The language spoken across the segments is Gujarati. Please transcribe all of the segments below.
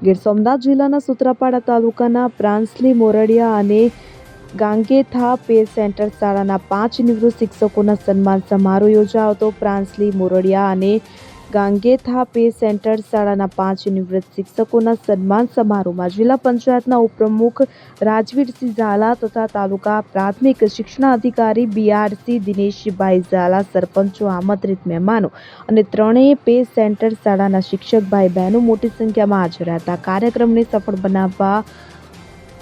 ગીર સોમનાથ જિલ્લાના સૂત્રાપાડા તાલુકાના પ્રાંસલી મોરડિયા અને ગાંગેથા પે સેન્ટર શાળાના 5 નિવૃત્ત શિક્ષકોના સન્માન સમારોહ યોજાયો હતો। પ્રાંસલી મોરડિયા અને ગાંગેથા પે સેન્ટર શાળાના 5 નિવૃત્ત શિક્ષકોના સન્માન સમારોહમાં જિલ્લા પંચાયતના ઉપપ્રમુખ રાજવીરસિંહ ઝાલા તથા તાલુકા પ્રાથમિક શિક્ષણાધિકારી બીઆરસી દિનેશભાઈ ઝાલા, સરપંચો, આમંત્રિત મહેમાનો અને ત્રણેય પે સેન્ટર શાળાના શિક્ષક ભાઈ બહેનો મોટી સંખ્યામાં હાજર હતા। કાર્યક્રમને સફળ બનાવવા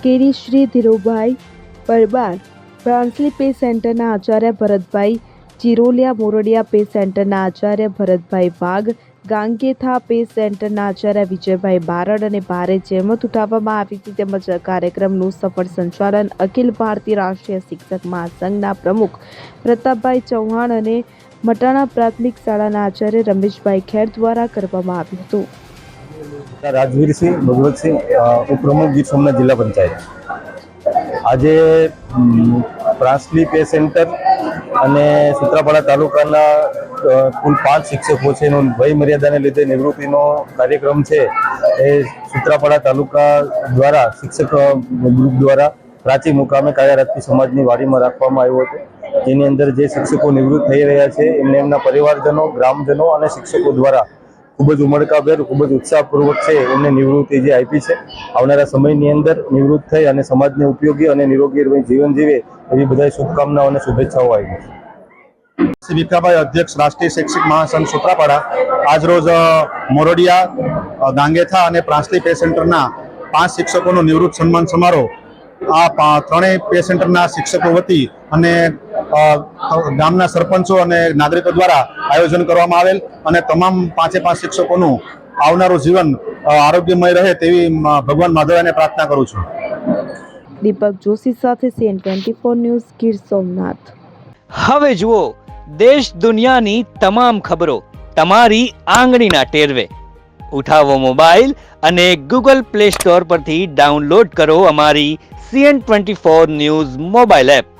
કેરીશ્રી ધીરુભાઈ પરમાર, પ્રાંસલી પે સેન્ટરના આચાર્ય ભરતભાઈ ચિરોલિયા, મોરડિયા પે સેન્ટરના આચાર્ય ભરતભાઈ વાઘ, ગાંગેથા પે સેન્ટરના આચાર્ય વિજયભાઈ બારડ અને ભારે જહેમત ઉઠાવવામાં આવી હતી। તેમજ કાર્યક્રમનું સફળ સંચાલન અખિલ ભારતીય રાષ્ટ્રીય શિક્ષક મહાસંઘના પ્રમુખ પ્રતાપભાઈ ચૌહાણ અને મટાણા પ્રાથમિક શાળાના આચાર્ય રમેશભાઈ ખેર દ્વારા કરવામાં આવ્યું હતું। રાજવીરસિંહ ભગવતસિંહ, ઉપપ્રમુખ ગીર સોમનાથ જિલ્લા પંચાયત। આજે પ્રાંસલી પે સેન્ટર અને સૂત્રાપાડા તાલુકાના કુલ 5 શિક્ષકો છે એનો વય મર્યાદાને લીધે નિવૃત્તિનો કાર્યક્રમ છે એ સૂત્રાપાડા તાલુકા દ્વારા શિક્ષક ગ્રુપ દ્વારા પ્રાચી મુકામે કાયારાત્રી સમાજની વાડીમાં રાખવામાં આવ્યો હતો, જેની અંદર જે શિક્ષકો નિવૃત્ત થઈ રહ્યા છે એમને એમના પરિવારજનો, ગ્રામજનો અને શિક્ષકો દ્વારા ખૂબ જ ઉમળકાભેર, ખૂબ જ ઉત્સાહપૂર્વક છે એમને નિવૃત્તિ જે આપી છે। આવનારા સમયની અંદર નિવૃત્ત થઈ અને સમાજને ઉપયોગી અને નિરોગી જીવન જીવે એવી બધા શુભકામનાઓ અને શુભેચ્છાઓ આપી છે। શ્રી વિકાભાઈ, અધ્યક્ષ રાષ્ટ્રીય શૈક્ષિક મહાસંઘ સૂત્રાપાડા, આજરોજ મોરડિયા, ગાંગેથા અને પ્રાંસલી પે સેન્ટરના 5 શિક્ષકોનો નિવૃત્ત સન્માન સમારોહ આ ત્રણેય પે સેન્ટરના શિક્ષકો વતી અને ગામના સરપંચો અને નાગરિકો દ્વારા આયોજન કરવામાં આવેલ અને તમામ 5 શિક્ષકોનું આવનારું જીવન આરોગ્યમય રહે તેવી ભગવાન માધવને પ્રાર્થના કરું છું। દીપક જોશી સાથે CN24 ન્યૂઝ, ગીર સોમનાથ। હવે જુઓ દેશ દુનિયાની તમામ ખબરો તમારી આંગળીના ટેરવે। ઉઠાવો મોબાઈલ અને ગૂગલ પ્લે સ્ટોર પરથી ડાઉનલોડ કરો અમારી CN24 ન્યૂઝ મોબાઈલ એપ।